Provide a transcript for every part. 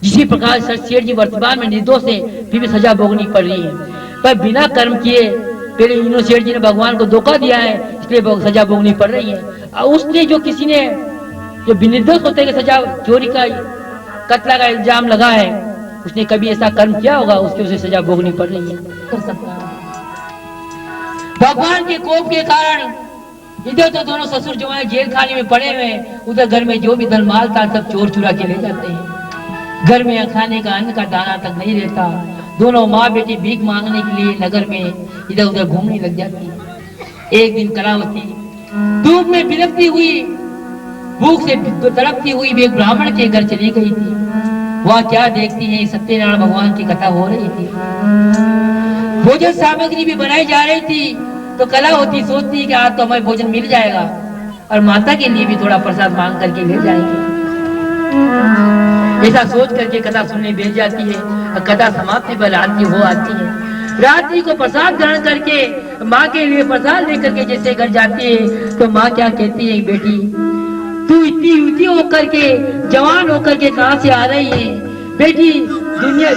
जिसी प्रकार सेठ जी वर्तमान में निर्दोष है, फिर भी सजा भोगनी पड़ रही है, पर बिना कर्म किए पहले इन्होंने सेठ जी ने भगवान को धोखा दिया है, इसलिए सजा भोगनी पड़ रही है। और उसने जो किसी ने जो निर्दोष होते कि सजा चोरी का कत्ला का इल्जाम लगा है, उसने कभी ऐसा कर्म किया होगा, उसकी उसे सजा भोगनी पड़ रही है। कर सकता है भगवान के कोप के कारण इधर तो दोनों ससुर जो है जेल खाने में पड़े हुए, उधर घर में जो भी धन माल था सब चोर चुरा के ले जाते हैं। घर में खाने का अन्न का दाना तक नहीं रहता। दोनों माँ बेटी भीख मांगने के लिए नगर में इधर उधर घूमने लग जाती है। एक दिन कलावती धूप में बिलखती हुई, भूख से तड़पती हुई भी एक ब्राह्मण के घर चली गई थी। वह क्या देखती है, सत्यनारायण भगवान की कथा हो रही थी, भोजन सामग्री भी बनाई जा रही थी। तो कलावती सोचती कि आज तो हमें भोजन मिल जाएगा और माता के लिए भी थोड़ा प्रसाद मांग करके ले जाएंगे। ऐसा सोच करके कथा सुनने बैठ जाती है और कथा समाप्ति पर रात्रि हो आती है। रात्रि को प्रसाद ग्रहण करके माँ के लिए प्रसाद लेकर के जैसे घर जाती है, तो माँ क्या कहती है, बेटी तू इतनी युवती होकर के जवान होकर के कहां से आ रही है? बेटी दुनिया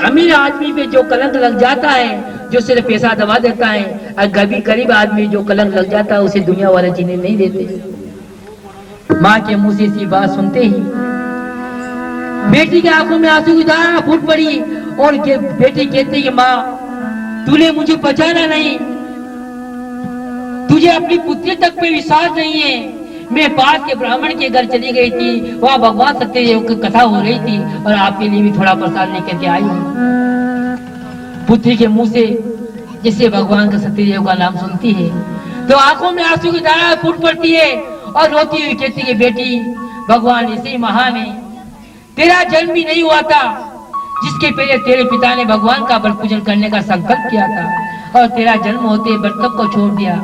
अमीर आदमी पे जो कलंक लग जाता है, जो सिर्फ पैसा दबा देता है, और गरीब आदमी जो कलंक लग जाता है उसे दुनिया वाले जीने नहीं देते। माँ के मुंह से इसी बात सुनते ही बेटी के आंखों में आंसू की धारा फूट पड़ी और बेटी कहती कि माँ तूने मुझे पहचाना नहीं, तुझे अपनी पुत्री तक पे विश्वास नहीं है। मैं पास के ब्राह्मण के घर चली गई थी, वहां भगवान सत्यदेव की कथा हो रही थी और आपके लिए भी थोड़ा प्रसाद लेकर के आई हूँ। पुत्री के मुंह से जिससे भगवान का सत्यदेव का नाम सुनती है तो आंखों में आंसू की धारा फूट पड़ती है और रोती हुई कहती है, बेटी भगवान इसी महान है, तेरा जन्म भी नहीं हुआ था जिसके पहले तेरे पिता ने भगवान का व्रत पूजन करने का संकल्प किया था और तेरा जन्म होते व्रत को छोड़ दिया।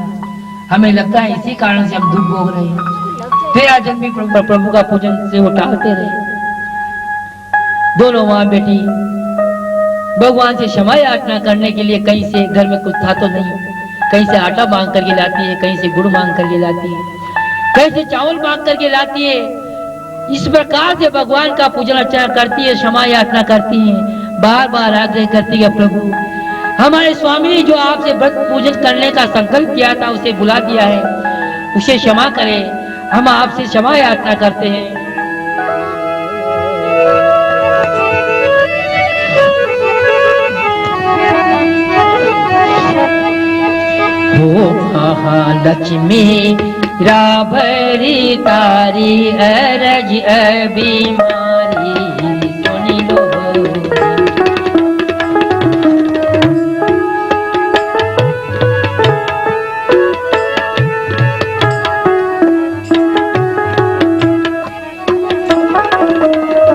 हमें लगता है इसी कारण से हम दुख भोग रहे हैं। तेरा जन्म भी प्रभु का पूजन से वो टालते रहे। दोनों माँ बेटी भगवान से क्षमा याचना करने के लिए कहीं से घर में कुछ था तो नहीं, कहीं से आटा मांग करके लाती है, कहीं से गुड़ मांग करके लाती है, कहीं से चावल मांग करके लाती है। इस प्रकार से भगवान का पूजन अर्चना करती है, क्षमा याचना करती है, बार बार आग्रह करती है, प्रभु हमारे स्वामी ने जो आपसे व्रत पूजन करने का संकल्प किया था उसे बुला दिया है, उसे क्षमा करें, हम आपसे क्षमा याचना करते हैं। हो महालक्ष्मी राभरी तारी अरज अभिमारी सुनी लो।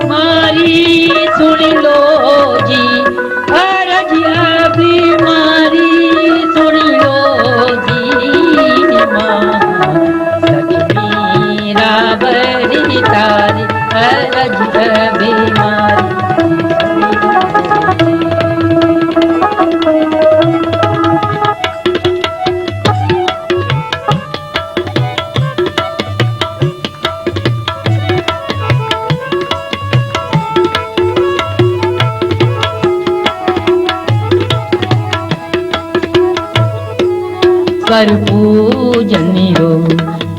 मारी सुन लो जी अरज अभिमारी सुन लो जी, महालक्ष्मी राबरी तारी अरज अभिमारी। कर पूजन रो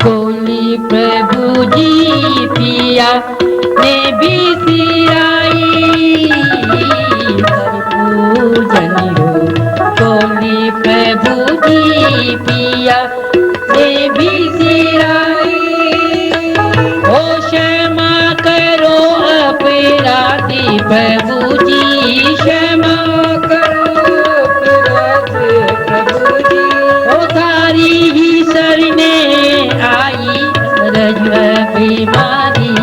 कोली प्रभु जी पिया ने भी सिराई। कर पूजन रो कोली प्रभु जी पिया ने भी सिराई। ओ क्षमा करो अपराधी प्रभु जी, क्षमा करो अपराधी प्रभु जी, तारी ही शरणे आई रज बीमारी।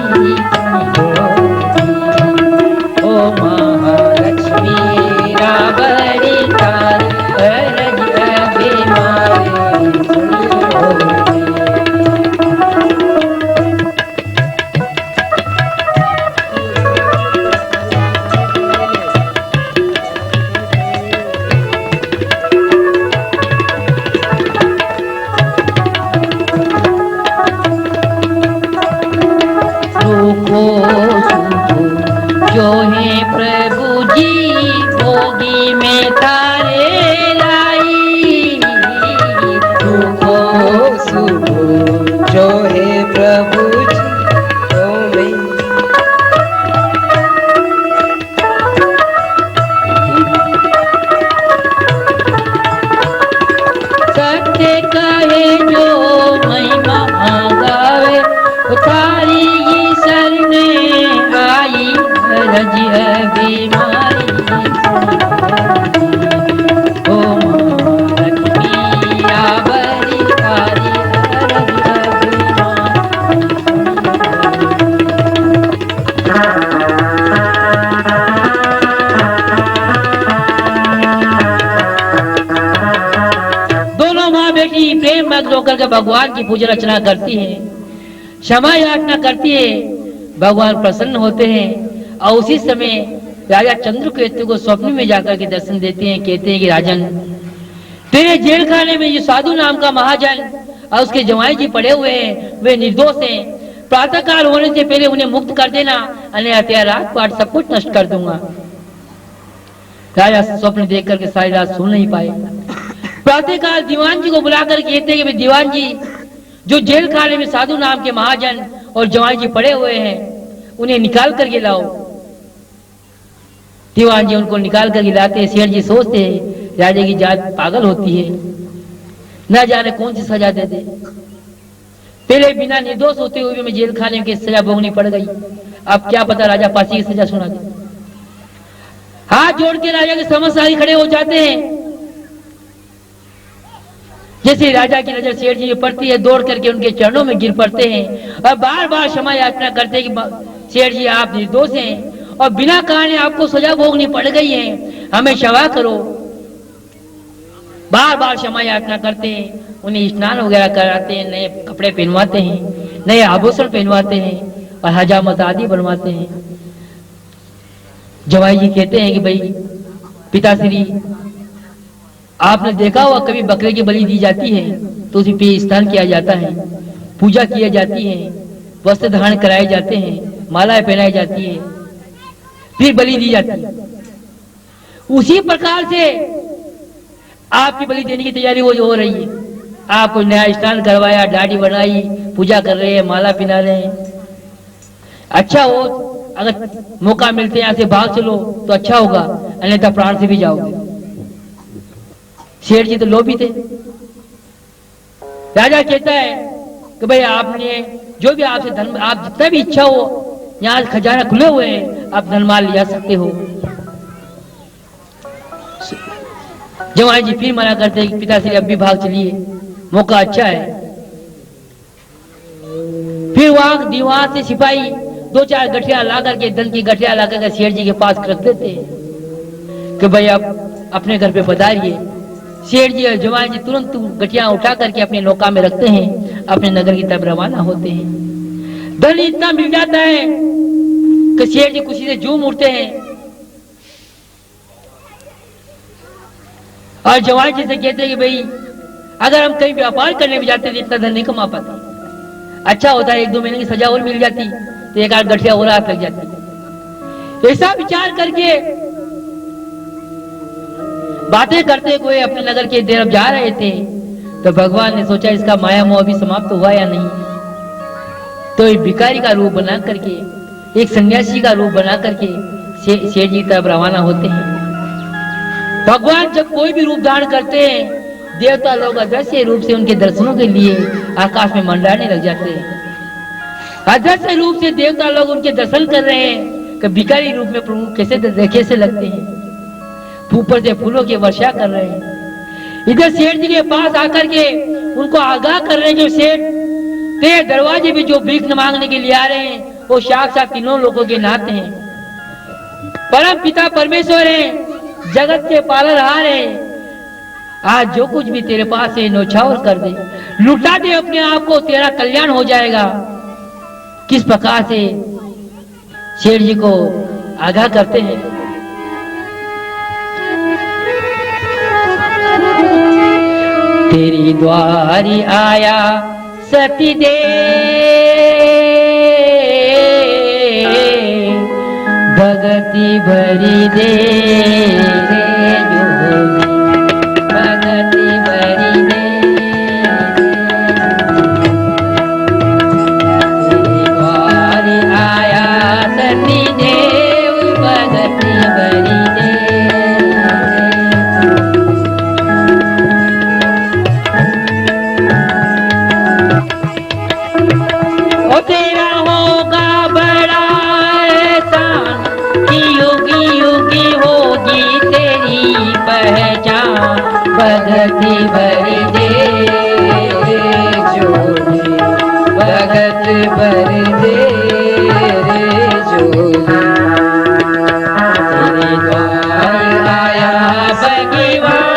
ओ महालक्ष्मी राबरी तारी रज बीमारी। जो है प्रभु जी भोगी में तारे लाई, दुखो सुखो जो है प्रभु जी तो में। सत्य कहे जो महिमा गावे, तारी ही शरणे आई रज बीमारी। ओ लक्ष्मी आवरी तारी दोनों माँ बेटी प्रेम मग्न होकर के भगवान की पूजा अर्चना करती है, क्षमा याचना करती है, भगवान प्रसन्न होते हैं। और उसी समय राजा चंद्रकेतु को स्वप्न में जाकर के दर्शन देते हैं, कहते हैं कि राजन, तेरे जेल खाने में जो साधु नाम का महाजन और उसके जवाई जी पड़े हुए हैं, वे निर्दोष हैं। प्रातः काल होने से पहले उन्हें मुक्त कर देना, अन्यथा रात पाट सब कुछ नष्ट कर दूंगा। राजा स्वप्न देख करके सारी रात सुन नहीं पाए। प्रातः काल दीवान जी को बुलाकर कहते हैं कि दीवान जी, जो जेल खाने में साधु नाम के महाजन और जवाई जी पड़े हुए हैं, उन्हें निकाल करके लाओ। दीवान जी उनको निकाल करके लाते हैं। सेठ जी सोचते हैं राजा की जात पागल होती है, न जाने कौन सी सजा दे दे। पहले बिना निर्दोष होते हुए मैं जेल खाने की सजा भोगनी पड़ गई, अब क्या पता राजा फांसी की सजा सुना दे। हाथ जोड़ के राजा के समझदारी खड़े हो जाते हैं। जैसे राजा की नजर सेठ जी पड़ती है, दौड़ करके उनके चरणों में गिर पड़ते हैं और बार बार क्षमा याचना करते हैं कि सेठ जी आप निर्दोष हैं और बिना कारण आपको सजा भोगनी पड़ गई है, हमें क्षमा करो। बार बार क्षमा याचना करते हैं, उन्हें स्नान वगैरह कराते हैं, नए कपड़े पहनवाते हैं, नए आभूषण पहनवाते हैं और हजामत आदि बनवाते हैं। जवाई जी कहते हैं कि भाई पिताश्री, आपने देखा हुआ कभी बकरे की बलि दी जाती है तो उसी पे स्नान किया जाता है, पूजा की जाती है, वस्त्र धारण कराए जाते हैं, मालाएं पहनाई जाती है, फिर बलि दी जाती है। उसी प्रकार से आपकी बलि देने की तैयारी हो रही है। आपको नया स्नान करवाया, दाढ़ी बनाई, पूजा कर रहे हैं, माला पहना रहे हैं। अच्छा हो, अगर मौका मिलते यहाँ से भाग चलो तो अच्छा होगा, अन्यथा प्राण से भी जाओगे। शेर जी तो लोभी थे। राजा कहता है कि भाई आपने जो भी आपसे धन, आप जितना भी इच्छा हो, यहाँ खजाना खुले हुए हैं, आप धनमाल ले सकते हो। जवाई जी फिर मना करते हैं कि पिताश्री अब भी भाग चलिए, मौका अच्छा है। फिर वहां दीवार से सिपाही दो चार गठिया ला करके, धन की गठिया ला करके शेर जी के पास रख देते हैं कि भाई आप अपने घर पे पधारिए। शेर जी और जवाई जी तुरंत गठिया उठा करके अपने नौका में रखते हैं, अपने नगर की तरफ रवाना होते हैं। धन इतना मिल जाता है कि शेर जी खुशी से झूम उठते हैं और जवाई जी से कहते हैं कि भाई अगर हम कहीं व्यापार करने भी जाते तो इतना धन नहीं कमा पाते, अच्छा होता है 1-2 महीने की सजा और मिल जाती तो एक आध गठिया और हाथ लग जाती। ऐसा विचार करके बातें करते हुए अपने नगर के तरफ जा रहे थे तो भगवान ने सोचा इसका माया मोह अभी समाप्त हुआ या नहीं, तो एक भिखारी का रूप बना करके, एक सन्यासी का रूप बना करके शेर जी तरफ रवाना होते हैं। भगवान जब कोई भी रूप धारण करते हैं, देवता लोग अदृश्य रूप से उनके दर्शनों के लिए आकाश में मंडराने लग जाते हैं। अदृश्य रूप से देवता लोग उनके दर्शन कर रहे हैं कि भिखारी रूप में प्रभु कैसे लगते हैं, ऊपर से फूलों की वर्षा कर रहे हैं। इधर सेठ जी के पास आकर के उनको आगाह कर रहे हैं कि सेठ, तेरे दरवाजे पे जो भीख मांगने के लिए आ रहे हैं वो साक्षात तीनों लोगों के नाथ हैं, परम पिता परमेश्वर हैं, जगत के पालनहार हैं। आज जो कुछ भी तेरे पास है न्यौछावर कर दे, लुटा दे अपने आप को, तेरा कल्याण हो जाएगा। किस प्रकार से शेर जी को आगाह करते हैं। तेरी द्वारी आया सती दे भग भगति भरी दे रे जोली, भगति भरी दे तेरे द्वार आया सती देव, भगति भरी दे। ओ तेरा होगा बड़ा एहसान कि युगी युगी होगी तेरी पहचान, भगति भरी दे जोली, भगत भर दे रे जोली, तेरे द्वार आया भगवान।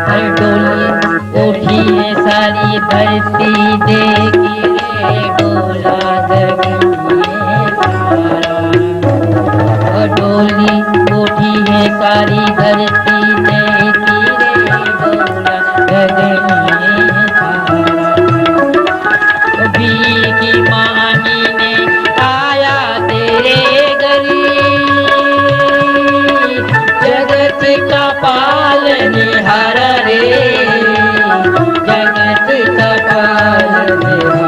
हर डोली उठी है सारी धरती देखी रे डोला गगन में सारा। हर डोली उठी है सारी धरती देखी रे डोला गगन में सारा। भीगी मानी ने आया तेरे गली, जगत का पालनिहार रे, जगत का पालनिहार।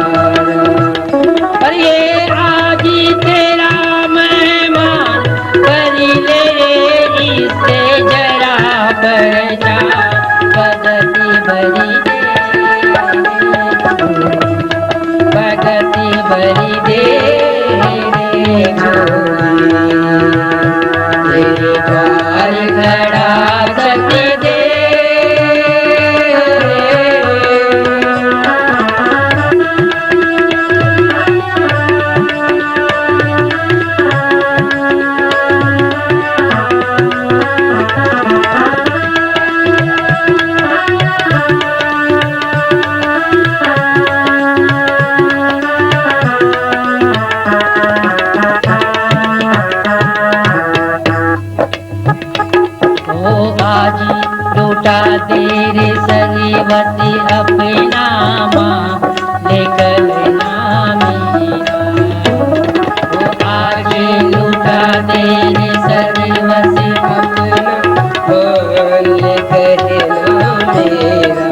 पर ये आजी तेरा मेहमान करी ले इससे जरा पहचान, भगति भरी दे, भगति भरी दे रे जोली, तेरे द्वार खड़ा सती दे। ओ आजी लौटा दे रे सरवती अपना माँ लेकर नामीना। ओ आजी लौटा दे रे सरवती अपना बोल कहना मेरा,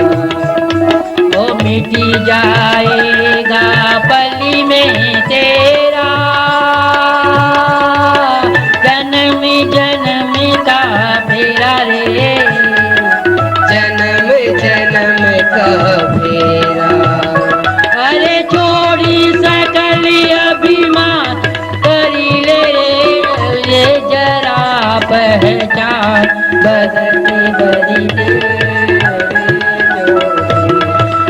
ओ मिटी जाएगा पली में तेरा, जन्म जन्म का फेरा रे, जन्म जन्म का फेरा। अरे छोड़ी सकल अभिमान करी ले ये जरा पहचान, भगति भरी दे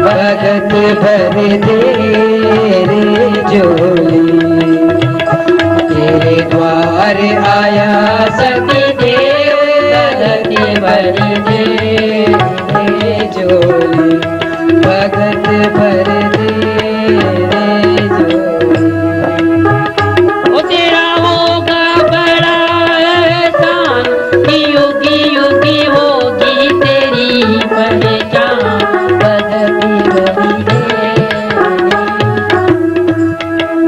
भगत भर दे रे जोली, तेरे द्वार आया सती देव, भगति भरी दे रे जोली, भगत भर दे रे जोली। ओ तेरा होगा बड़ा एहसान कि युगी युगी होगी तेरी पहचान, भगति भरी दे,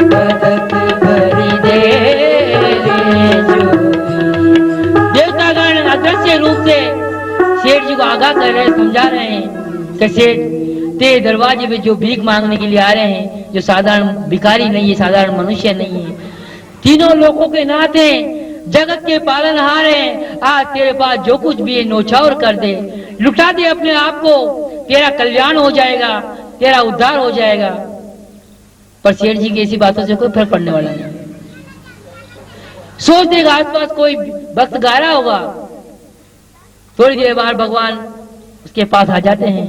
भगत भर दे देवतागण अदृश्य रूप से सेठ जी को आगाह कर रहे हैं, समझा रहे हैं कि सेठ तेरे दरवाजे पे जो भीख मांगने के लिए आ रहे हैं, जो साधारण भिखारी नहीं है, साधारण मनुष्य नहीं है, तीनों लोगों के नाथ हैं, जगत के पालनहार हैं, आज तेरे पास जो कुछ भी है नौछावर कर दे, लुटा दे अपने आप को, तेरा कल्याण हो जाएगा, तेरा उद्धार हो जाएगा। पर सेठ जी की ऐसी बातों से कोई फर्क पड़ने वाला नहीं। सोच देगा आसपास कोई भक्त गा रहा होगा, थोड़ी देर बाद भगवान उसके पास आ जाते हैं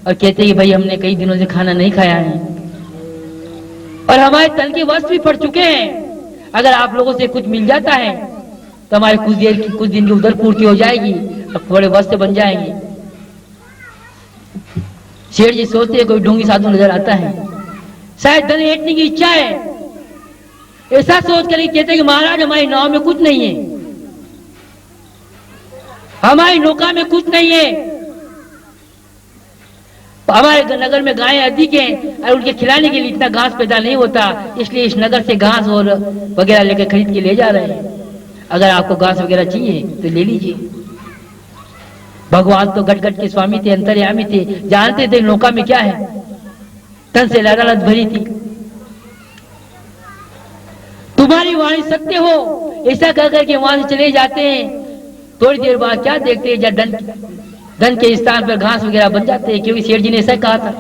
और कहते हैं कि भाई हमने कई दिनों से खाना नहीं खाया है और हमारे तन के वस्त्र भी फट चुके हैं, अगर आप लोगों से कुछ मिल जाता है तो हमारे कुछ दिन की उधर पूर्ति हो जाएगी और थोड़े वस्त्र बन जाएंगे। सेठ जी सोचते हैं कोई ढोंगी साधु नजर आता है, शायद धन ऐंठने की इच्छा है। ऐसा सोच कर कहते हैं कि महाराज हमारी नाव में कुछ नहीं है, हमारी नौका में कुछ नहीं है, हमारे नगर में गायें अधिक हैं और उनके खिलाने के लिए इतना घास पैदा नहीं होता, इसलिए इस नगर से घास और वगैरह लेकर खरीद के ले जा रहे हैं। अगर आपको घास वगैरह चाहिए तो ले लीजिए। भगवान तो गट गट के स्वामी थे, अंतर्यामी थे, जानते थे नौका में क्या है, तन से लालच भरी थी। तुम्हारी वाणी सत्य हो, ऐसा कहकर के वहां से चले जाते हैं। थोड़ी देर बाद क्या देखते हैं, जब धन के स्थान पर घास वगैरह बन जाते हैं, क्योंकि सेठ जी ने ऐसा कहा था।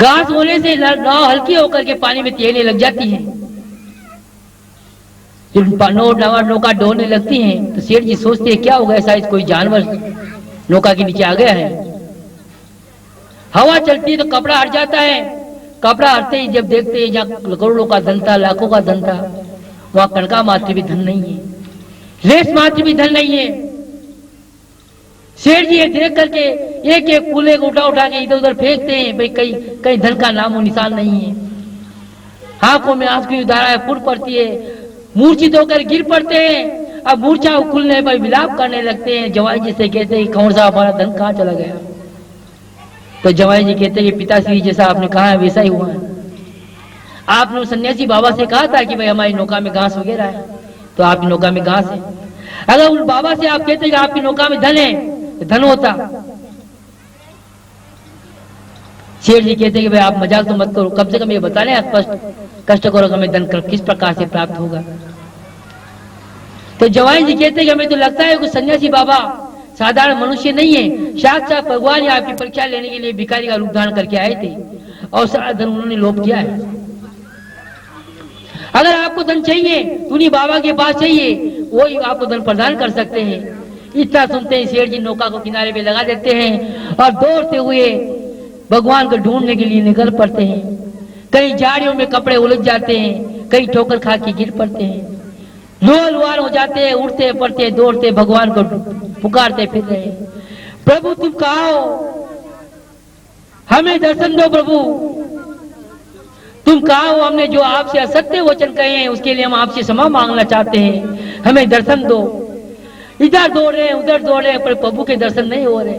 घास होने से नाव हल्की होकर के पानी में तैरने लग जाती है। जब नौका डोलने लगती है तो सेठ जी सोचते हैं क्या होगा, शायद कोई जानवर नौका के नीचे आ गया है। हवा चलती है तो कपड़ा हट जाता है। कपड़ा हटते ही जब देखते हैं जहाँ करोड़ों का धन था, लाखों का धन था, वहां कणका मात्र भी धन नहीं है, लेस मात्र भी धन नहीं है। सेठ जी ये देख करके एक एक कूले को उठा के इधर उधर फेंकते हैं, भाई कहीं धन का नामो निशान नहीं है। आंखों में आंसू की धाराएं फूट पड़ती है, मूर्छित होकर गिर पड़ते हैं। अब मूर्छा खुलने पर विलाप करने लगते हैं। जवाई जी से कहते हैं कौन सा हमारा धन कहाँ चला गया। तो जवाई जी कहते हैं पिताश्री जैसा आपने कहा है वैसा ही हुआ है। आपने सन्यासी बाबा से कहा था कि भाई हमारी नौका में घास वगैरह है, तो आपकी नौका में घास है। अगर उन बाबा से आप कहते कि आपकी नौका में धन है, धन होता। शेर जी कहते कि भाई आप मजाक तो मत करो, कम से कम ये बता लें स्पष्ट कष्ट करो हमें धन किस प्रकार से प्राप्त होगा। तो जवाई जी कहते कि हमें तो लगता है कि सन्यासी बाबा साधारण मनुष्य नहीं है, साक्षात भगवान ही आपकी परीक्षा लेने के लिए भिखारी का रूप धारण करके आए थे और सारा धन उन्होंने लोप किया है। अगर आपको धन चाहिए तो उन्हीं बाबा के पास चाहिए, वो ही आपको धन प्रदान कर सकते हैं। इतना सुनते ही शेर जी नौका को किनारे पे लगा देते हैं और दौड़ते हुए भगवान को ढूंढने के लिए निकल पड़ते हैं। कई झाड़ियों में कपड़े उलझ जाते हैं, कई ठोकर खा के गिर पड़ते हैं, लोहार हो जाते हैं, उड़ते पड़ते दौड़ते भगवान को पुकारते फिर रहे, प्रभु तुम कहाँ हो, हमें दर्शन दो प्रभु, तुम कहाँ हो, हमने जो आपसे असत्य वचन कहे हैं उसके लिए हम आपसे क्षमा मांगना चाहते हैं, हमें दर्शन दो। इधर दौड़ रहे हैं उधर दौड़ रहे हैं पर प्रभु के दर्शन नहीं हो रहे,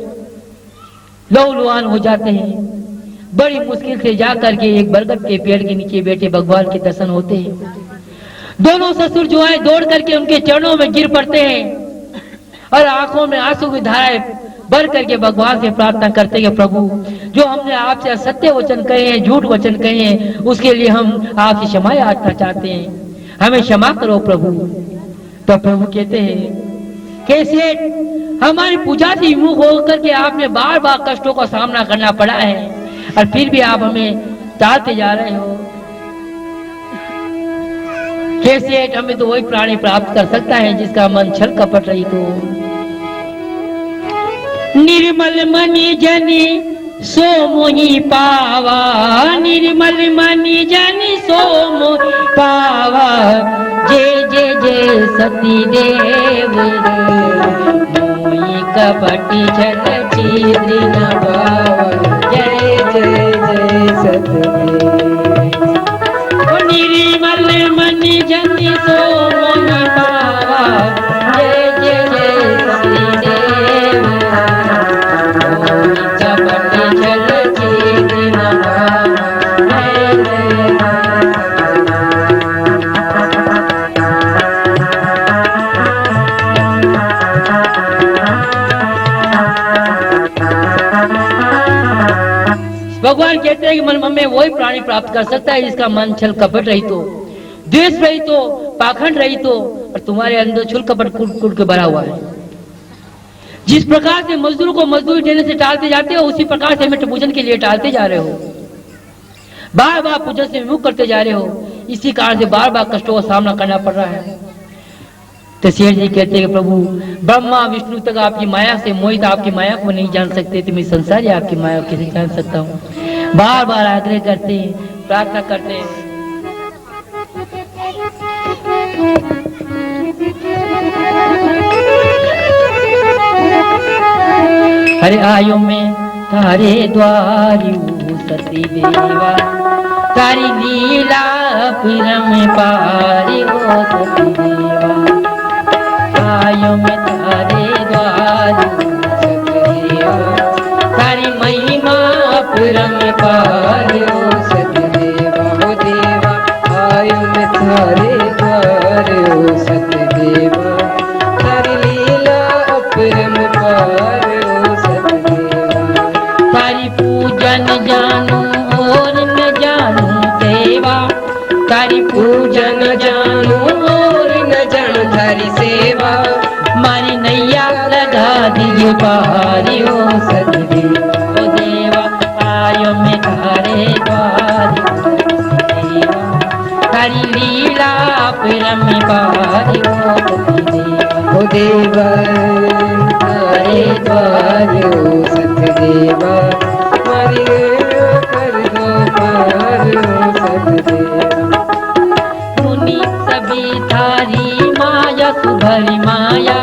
लहूलुहान हो जाते हैं। बड़ी मुश्किल से जाकर के एक बरगद के पेड़ के नीचे बैठे भगवान के दर्शन होते हैं। दोनों ससुर जो है दौड़ करके उनके चरणों में गिर पड़ते हैं और आंखों में आंसू की धाराएं भर करके भगवान से प्रार्थना करते हैं, प्रभु जो हमने आपसे असत्य वचन कहे हैं, झूठ वचन कहे हैं, उसके लिए हम आपसे क्षमा याचना चाहते हैं, हमें क्षमा करो प्रभु। तो प्रभु कहते हैं कैसे हमारी पूजा से विमुख होकर के आपने बार बार कष्टों का सामना करना पड़ा है और फिर भी आप हमें टालते जा रहे हो। कैसे हमें तो वही प्राणी प्राप्त कर सकता है जिसका मन छल कपट रही तो। निर्मल मणि जनि सो मोहि पावा, निर्मल मणि जनि सो मोहि पावा, जय जय जय सती देव मोहि कपटी छल छिद्र न पावा, जय जय जय सती निर्मल मणि जनि सो मोहि पावा, जय जय जय सती देव मोहि कपटी छल छिद्र न पावा, जय जय भगवान कहते हैं कि मन में वही प्राणी प्राप्त कर सकता है जिसका मन छल कपट रही तो, द्वेष रही तो, पाखंड रही तो, और तुम्हारे अंदर छल कपट कुट के भरा हुआ है। जिस प्रकार से मजदूर को मजदूरी देने से टालते जाते हो उसी प्रकार से हमें पूजन के लिए टालते जा रहे हो, बार बार पूजन से विमुख करते जा रहे हो, इसी कारण से बार बार कष्टों का सामना करना पड़ रहा है। तो शेर जी कहते हैं प्रभु ब्रह्मा विष्णु तक आपकी माया से मोहित आपकी माया को नहीं जान सकते, तो मैं संसार ही आपकी माया को कैसे जान सकता हूँ। बार बार आग्रह करते हैं, प्रार्थना करते हैं। अरे आयो में तारे द्वारी सती देवा, तारी लीला पिरम पारी ओ सती देवा। आयो में तारे द्वारी सती देवा, तारी महिमा पिरम पारी ओ सती देवा। ओ देवा आयो मैं थारे द्वार ओ सत देवा, तारी लीला अपरम पार ओ सत देवा। तारी पूजन जानू और न जानू सेवा, तारी पूजन जानू और न जानू थारी सेवा, मारी नैया लगा दीजिए पारी ओ सदगी। ओ देवा आयो में तारे द्वारी देवा, तारी लीला पिरम पारी ओ सदगी। ओ देवा थारे द्वार ओ सत देवा, मारी कर दो पार ओ सत देवा। मुनि सभी थारी माया सुभरी माया,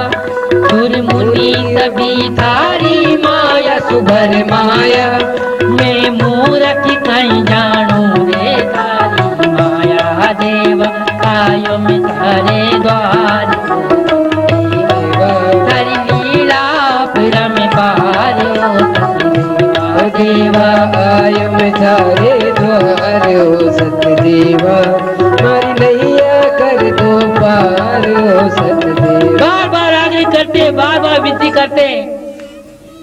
सुर मुनि सभी थारी माया सुभर माया। मैं मूर्ख कहीं जानू रे तारी माया, देवा आयो में तारे द्वार तारी लीला पिरम पारी ओ सतदेवा। देवा आयो मैं थारे द्वार ओ सत देवा, मारी नैया कर दो पार ओ सत देवा। बार बार आग्रह करते, बार बार विनती करते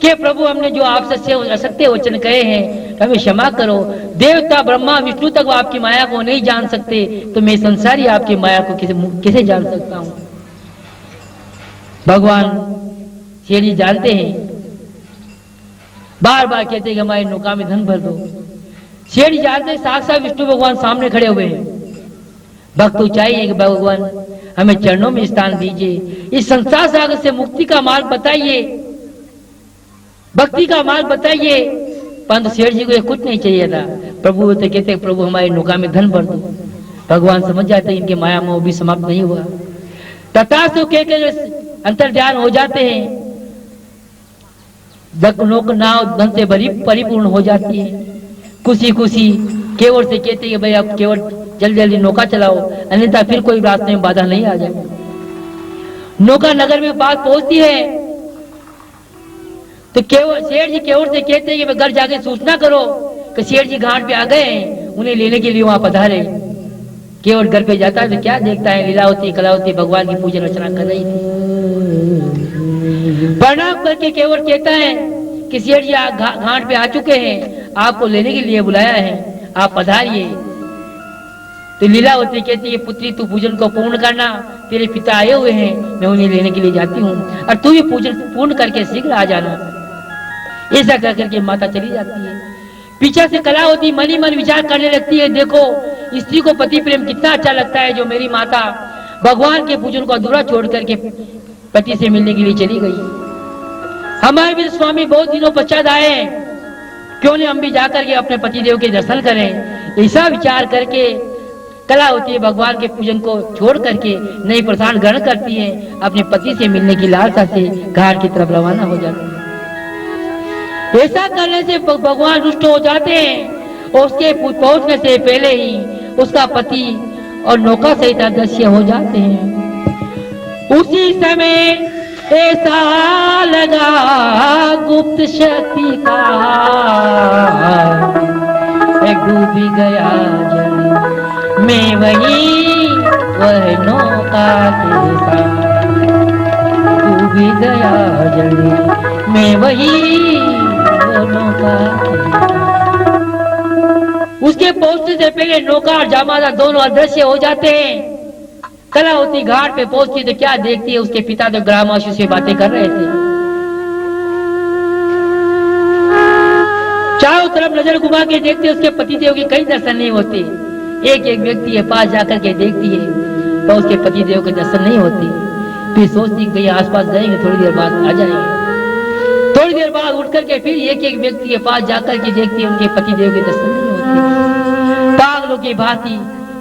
कि प्रभु हमने जो आपसे असत्य वचन कहे हैं हमें क्षमा करो। देवता ब्रह्मा विष्णु तक वो आपकी माया को नहीं जान सकते, तो मैं संसारी आपकी माया को कैसे जान सकता हूँ। भगवान शेर जी जानते हैं, बार बार कहते हैं कि हमारी नौका में धन भर दो। शेर जी जानते हैं साक्षात विष्णु भगवान सामने खड़े हुए हैं। भक्त तो चाहिए कि भगवान हमें चरणों में स्थान दीजिए, इस संसार सागर से मुक्ति का मार्ग बताइए, भक्ति का मार्ग बताइए। परंतु शेर जी को ये कुछ नहीं चाहिए था। प्रभु तो कहते प्रभु हमारी नौका में धन भर दो। भगवान समझ जाते इनके माया मोह भी समाप्त नहीं हुआ, तथास्तु कहकर अंतर्ध्यान हो जाते हैं। नाव धन से परिपूर्ण हो जाती है। खुशी खुशी केवल से कहते हैं भाई आप केवल जल्दी जल्दी नौका चलाओ, अन्यथा फिर कोई रास्ते में बाधा नहीं आ जाए। नौका नगर में बात पहुंचती है तो केवल शेर जी केवल से कहते हैं कि घर जाके सूचना करो कि शेर जी घाट पे आ गए हैं, उन्हें लेने के लिए वहां पधारे। केवल घर पे जाता है तो क्या देखता है, लीलावती कलावती भगवान की पूजन अर्चना कर रही थी। प्रणाम करके केवल कहता है कि शेर जी घाट पे आ चुके हैं, आपको लेने के लिए बुलाया है, आप पधारिए। तो लीलावती कहती है पुत्री तू पूजन को पूर्ण करना, तेरे पिता आए हुए हैं, मैं उन्हें लेने के लिए जाती हूँ, और तू भी पूजन पूर्ण करके शीघ्र आ जाना। ऐसा कर करके माता चली जाती है। पीछे से कलावती मनी मन विचार करने लगती है, देखो स्त्री को पति प्रेम कितना अच्छा लगता है, जो मेरी माता भगवान के पूजन को अधूरा छोड़ करके पति से मिलने के लिए चली गई। हमारे भी स्वामी बहुत दिनों पश्चात आए हैं, क्यों नहीं हम भी जाकर के अपने पतिदेव के दर्शन करें। ऐसा विचार करके कलावती भगवान के पूजन को छोड़ करके नई प्रसाद ग्रहण करती है, अपने पति से मिलने की लालसा से घाट की तरफ रवाना हो जाती है। ऐसा करने से भगवान रुष्ट हो जाते हैं और उसके पहुंचने से पहले ही उसका पति और नौका सहित अदृश्य हो जाते हैं। उसी समय ऐसा लगा गुप्त शक्ति का, डूबी गया जल मैं वही वह नौका के साथ, डूबी गया जल मैं वही नौका। उसके पहुंचने से पहले नौका और जामाता दोनों अदृश्य हो जाते हैं। कलावती घाट पे पहुंचती तो क्या देखती है, उसके पिता तो ग्रामवासियों से बातें कर रहे थे। चारों तरफ नजर घुमा के देखते उसके पतिदेव के कई दर्शन नहीं होते। एक एक व्यक्ति के पास जाकर के देखती है तो उसके पतिदेव के दर्शन नहीं होते। फिर सोचती कि आसपास जाएंगे, थोड़ी देर बाद आ जाएंगे। थोड़ी देर बाद उठ करके फिर एक एक व्यक्ति के पास जाकर के देखती है, उनके पतिदेव के दर्शन नहीं होते। पागलों की भांति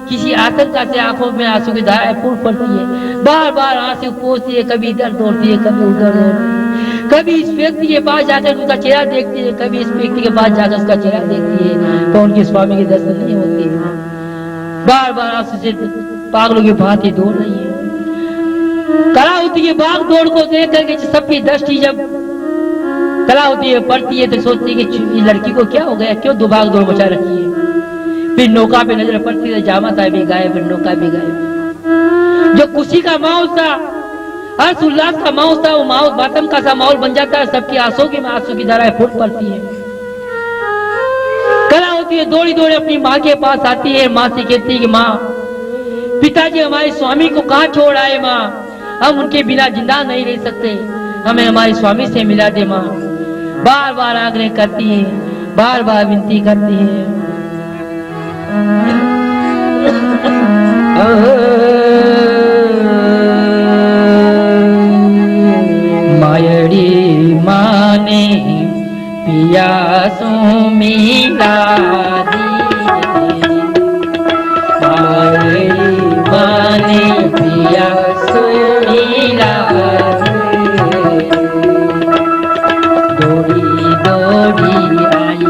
किसी आशंका से आंखों में आंसू की धाराएं फूट पड़ती है। बार बार आंसू पोंछती है, कभी इधर दौड़ती है, कभी उधर दौड़ती है। कभी इस व्यक्ति के पास जाकर उसका चेहरा देखती है, कभी इस व्यक्ति के पास जाकर उसका चेहरा देखती है, तो उनके स्वामी के दर्शन नहीं होते। बार बार आंसू से पागलों की भांति दौड़ रही है। कलावती की भाग दौड़ को देख करके सबकी दृष्टि जब कलावती पड़ती है तो सोचती है कि लड़की को क्या हो गया, क्यों दो भाग दौड़ मचा रखी है। फिर नौका पे नजर पड़ती है, जामा साहब भी गायब, फिर नौका भी गायब। जो खुशी का माहौल था, हर्ष उल्लास का माहौल था, वो माहौल मातम का सा माहौल बन जाता है। सबकी आंसू की आंसू की धाराएं फूट पड़ती है। कलावती है दौड़ी दौड़ी अपनी माँ के पास आती है। माँ से कहती है कि माँ, पिताजी हमारे स्वामी को कहाँ छोड़ आए माँ, हम उनके बिना जिंदा नहीं रह सकते, हमें हमारे स्वामी से मिला दे माँ। बार बार आग्रह करती है, बार बार विनती करती है। मायड़ी माने पिया सो मिला दी, मायड़ी माने पिया सो मिला दी। दौड़ी दौड़ी आई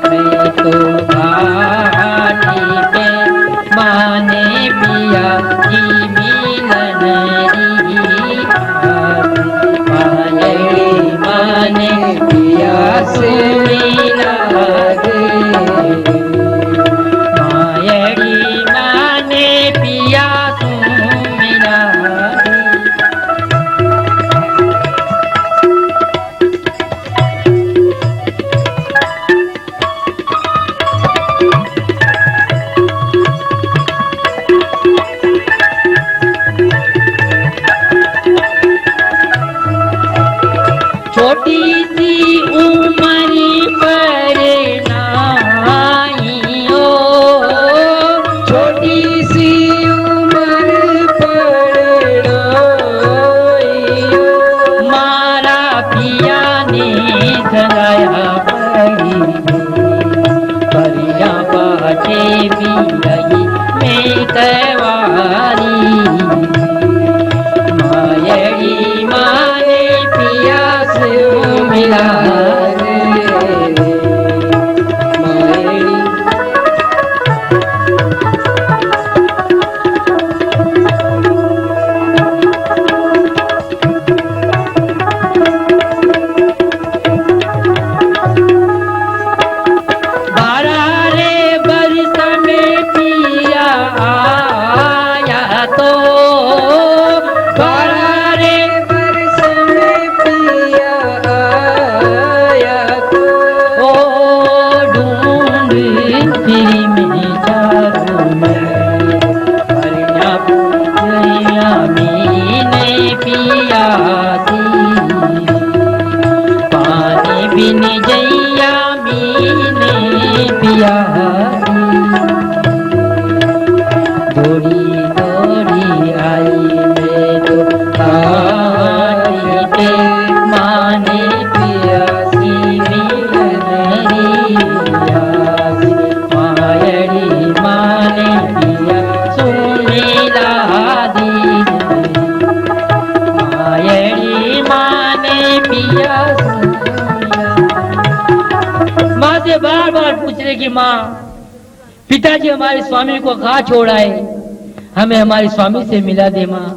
मैं तो घाटी पे, माने पिया की मिलन री मायड़ी माने पिया से मिला दे, मायड़ी माने पिया से मिला दे। छोटी सी उम्र पर नाई हो, छोटी सी उम्र पर नाई हो, मारा पिया ने धराया पड़ी, परिया बाटे भी रही मैं कैवारी। मायड़ी माने पिया से मिला मायड़ी बार बार पूछ रहे कि माँ, पिताजी हमारे स्वामी को कहाँ छोड़ आए, हमें हमारे स्वामी से मिला दे माँ।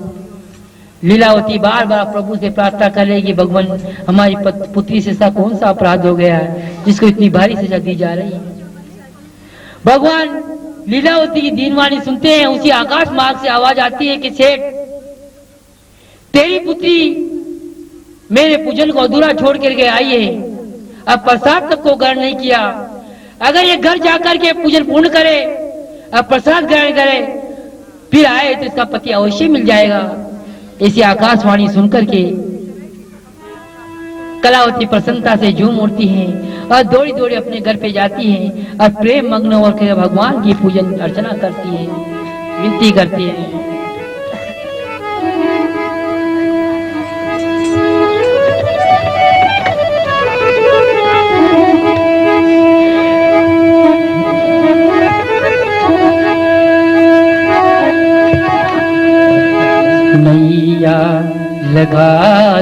लीलावती बार बार प्रभु से प्रार्थना कर रही कि भगवान हमारी पुत्री से ऐसा कौन सा अपराध हो गया है जिसको इतनी भारी सजा दी जा रही है। भगवान लीलावती की दीनवाणी सुनते हैं। उसी आकाश मार्ग से आवाज आती है कि सेठ, तेरी पुत्री मेरे पूजन को अधूरा छोड़ करके आई है, अब प्रसाद तक को ग्रहण नहीं किया। अगर ये घर जाकर के पूजन पूर्ण करे, अब प्रसाद ग्रहण करे, फिर आए तो इसका पति अवश्य मिल जाएगा। ऐसी आकाशवाणी सुनकर के कलावती प्रसन्नता से झूम उठती है और दौड़ी दौड़ी अपने घर पे जाती है और प्रेम मग्न होकर भगवान की पूजन अर्चना करती है, विनती करती है। नैया लगा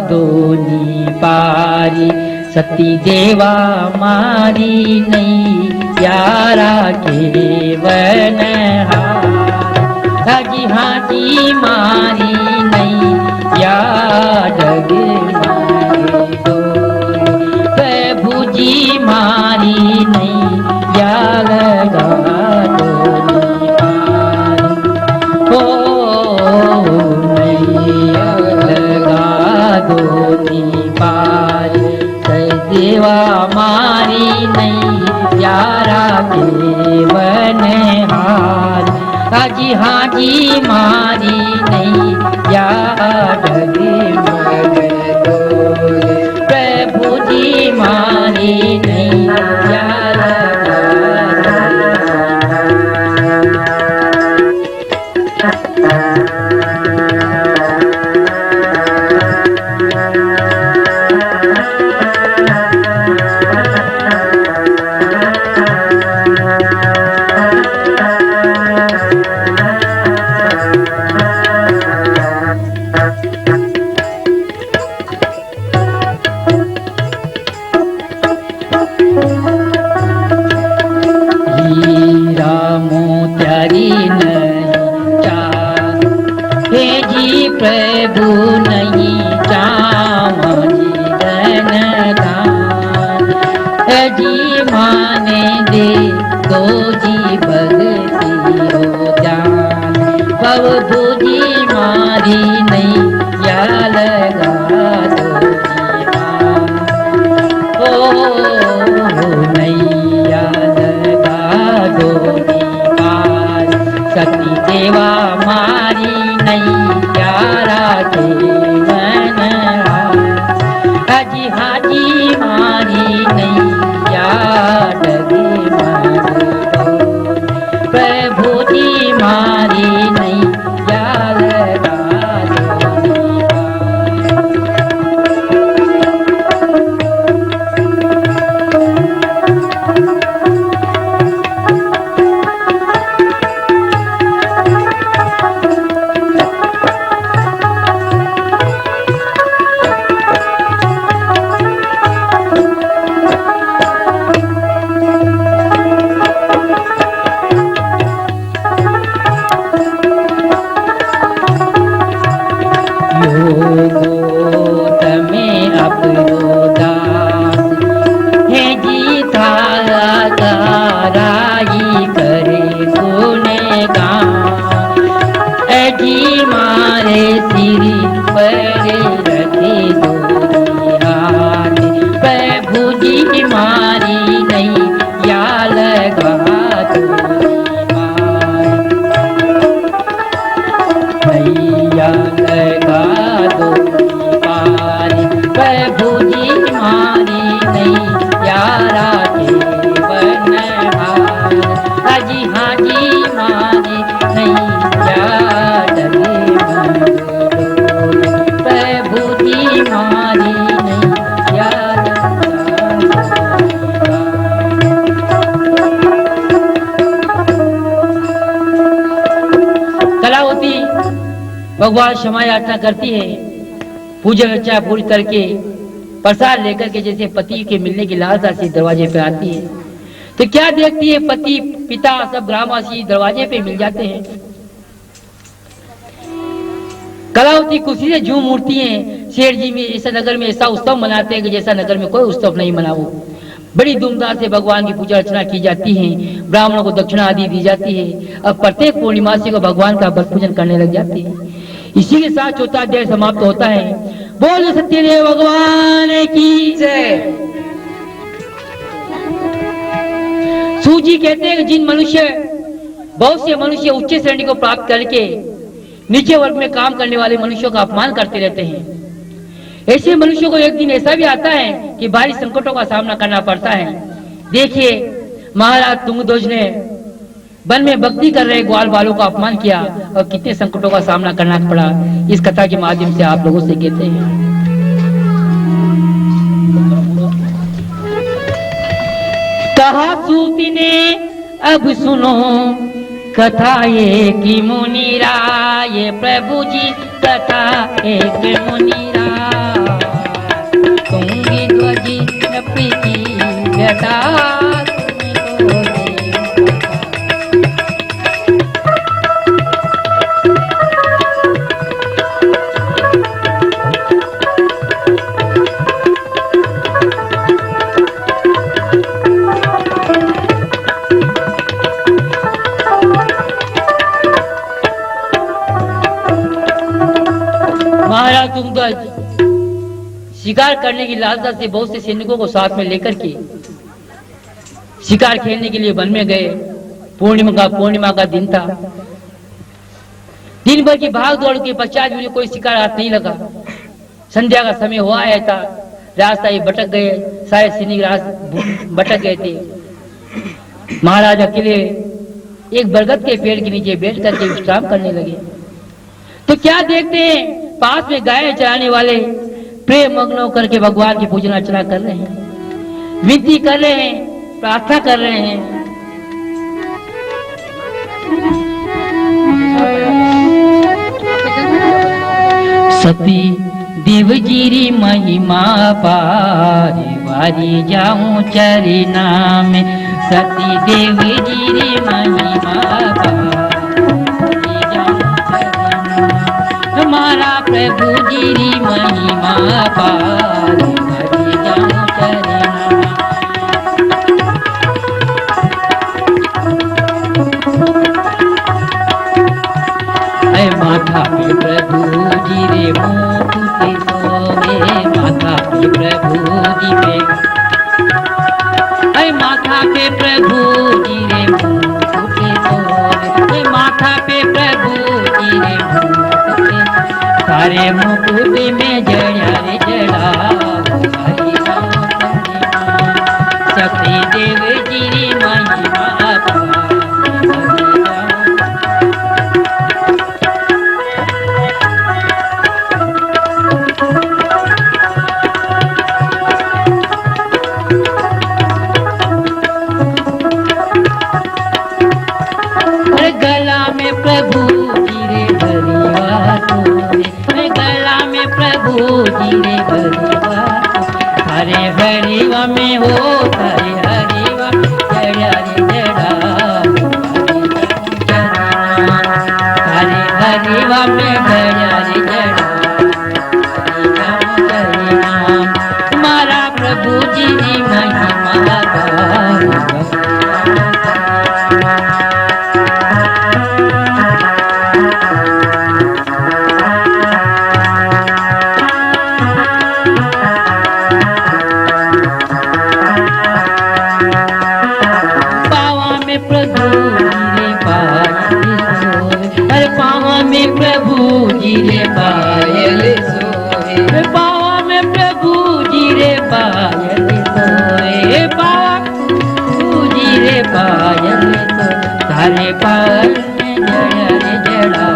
दोनी पारी सती देवा मारी नहीं यारा के वनहार हाजी हाजी मारी नहीं या जग मारे डोली प्रभु जी मारी नहीं या लगा डोली पार हो नैया लगा डोली पार देवा मारी नहीं यारा के वनहार हाजी हाजी मारी नहीं या डगे मग डोले प्रभु जी मारी नहीं या प्रभु नहीं चावनी धन जी माने दे दो जी भगती हो जान प्रभु जी मारी नहीं या लगा दो नैया लगा दो पार सती देवा मारी नहीं यारा के वनहार हाजी हाजी मारी नहीं या डगे मारे प्रभु जी मारी नहीं या लगा जी मारे सिरी पर रखे दो हाथ प्रभु जी मारी नहीं या लगा दो भैया लगा दो पार प्रभु जी मारी नहीं यारा के वनहार हाजी हाजी मारी नहीं प्रभु जी मारी नहीं यार कलावती भगवान क्षमा याचना करती है। पूजा अर्चना पूरी करके प्रसाद लेकर के जैसे पति के मिलने की लालसा से दरवाजे पे आती है तो क्या देखती है, पति पिता सब ग्रामवासी दरवाजे पे मिल जाते हैं। कलावती खुशी से झूम उठती हैं। शेर जी में ऐसा नगर में ऐसा उत्सव मनाते हैं कि जैसा नगर में कोई उत्सव नहीं मना। वो बड़ी धूमधाम से भगवान की पूजा अर्चना की जाती है, ब्राह्मणों को दक्षिणा आदि दी जाती है। अब प्रत्येक पूर्णिमासी को भगवान का भक्त पूजन करने लग जाते हैं। इसी के साथ चौथा अध्याय समाप्त होता है। बोल सत्यदेव भगवान की जय। सूजी कहते हैं कि जिन मनुष्य बहुत से मनुष्य उच्च श्रेणी को प्राप्त करके नीचे वर्ग में काम करने वाले मनुष्यों का अपमान करते रहते हैं, ऐसे मनुष्यों को एक दिन ऐसा भी आता है कि भारी संकटों का सामना करना पड़ता है। देखिए महाराज तुंगध्वज ने वन में भक्ति कर रहे ग्वाल बालों का अपमान किया और कितने संकटों का सामना करना पड़ा। इस कथा के माध्यम से आप लोगों से कहते हैं। कहा सूती ने अब सुनो कथा एक मुनिरा, ये प्रभु जी कथा एक मुनिरा। शिकार करने की लालसा से बहुत से सैनिकों को साथ में लेकर के शिकार खेलने के लिए वन में गए। पूर्णिमा का दिन था। दिन भर की भाग दौड़ के पश्चात भी कोई शिकार हाथ नहीं लगा। संध्या का समय हुआ आया था। रास्ता ही भटक गए, सारे सैनिक भटक गए थे। महाराज अकेले एक बरगद के पेड़ के नीचे बैठ करके विश्राम करने लगे। तो क्या देखते हैं, पास में गाय चराने वाले प्रेम मग्न होकर के भगवान की पूजा अर्चना कर रहे हैं, विनती कर रहे हैं, प्रार्थना कर रहे हैं। सती देव जीरी महिमा पारी वारी जाऊं चरना में। सती देव जीरी महिमा पारी जाऊं चरना में। हमारा प्रभु जीरी महिमा पारी वारी जाऊं चरना में। माथा पे प्रभु जी रे मुख के सोए। माथा पे प्रभु जी पे, माथा पे प्रभु जी रे मुख के सोए। माथा पे प्रभु जी रे मुख के, सारे मुकुट में जड़ा रे जड़ा हरि राम सती देव जी रे महिमा प्रभु जी रे भरिया तोरे। गला में प्रभु जी रे भरिया, हरे हरिवा में हो हरे हरिवा जड़ा रे जड़ा हरे हरिवा में जड़ा रे जड़ा। हमारा प्रभु जी री महिमा पायल सोए। पावा में प्रभु जी रे पायल सोए। पावा प्रभु जी रे पायल सोए। तारे पायल में जड़ा रे जड़ा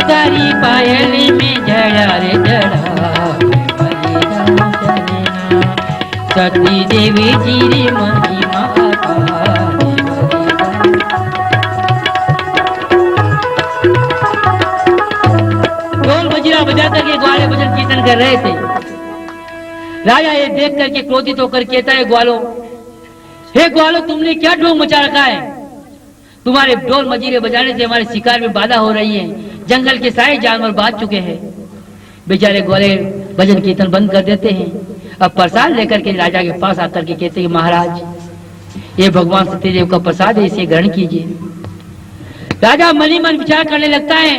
तारी पायल में जड़ा रे जड़ा। सती देवी जी रे महिमा बजा करके ग्वाले भजन कीर्तन कर रहे थे। राजा ये देख करके क्रोधित होकर कहता है, ग्वालों, हे ग्वालों, तुमने क्या ढोंग मचा रखा है? तुम्हारे ढोल मजीरे बजाने से हमारे शिकार में बाधा हो रही है। जंगल के सारे जानवर बाज चुके हैं। बेचारे ग्वाले भजन कीर्तन बंद कर देते हैं। अब प्रसाद लेकर के राजा के पास आकर के कहते हैं, महाराज, ये भगवान सत्यदेव का प्रसाद है, इसे ग्रहण कीजिए। राजा मन ही मन विचार करने लगता है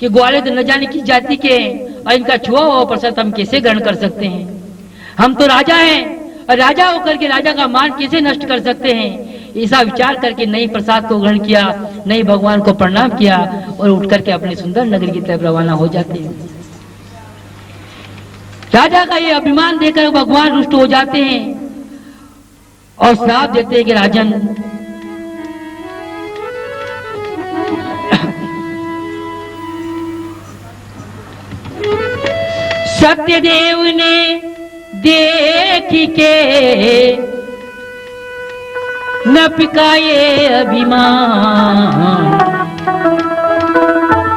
कि ग्वाले तो न जाने की जाति के हैं और इनका छुआ हुआ प्रसाद हम कैसे ग्रहण कर सकते हैं? हम तो राजा हैं और राजा होकर के राजा का मान कैसे नष्ट कर सकते हैं? ऐसा विचार करके नई प्रसाद को ग्रहण किया, नई भगवान को प्रणाम किया और उठ करके अपने सुंदर नगरी की तरफ रवाना हो जाते हैं। राजा का ये अभिमान देखकर भगवान रुष्ट हो जाते हैं और श्राप देते हैं कि राजन, सत्यदेव ने देख के न पिकाए अभिमान।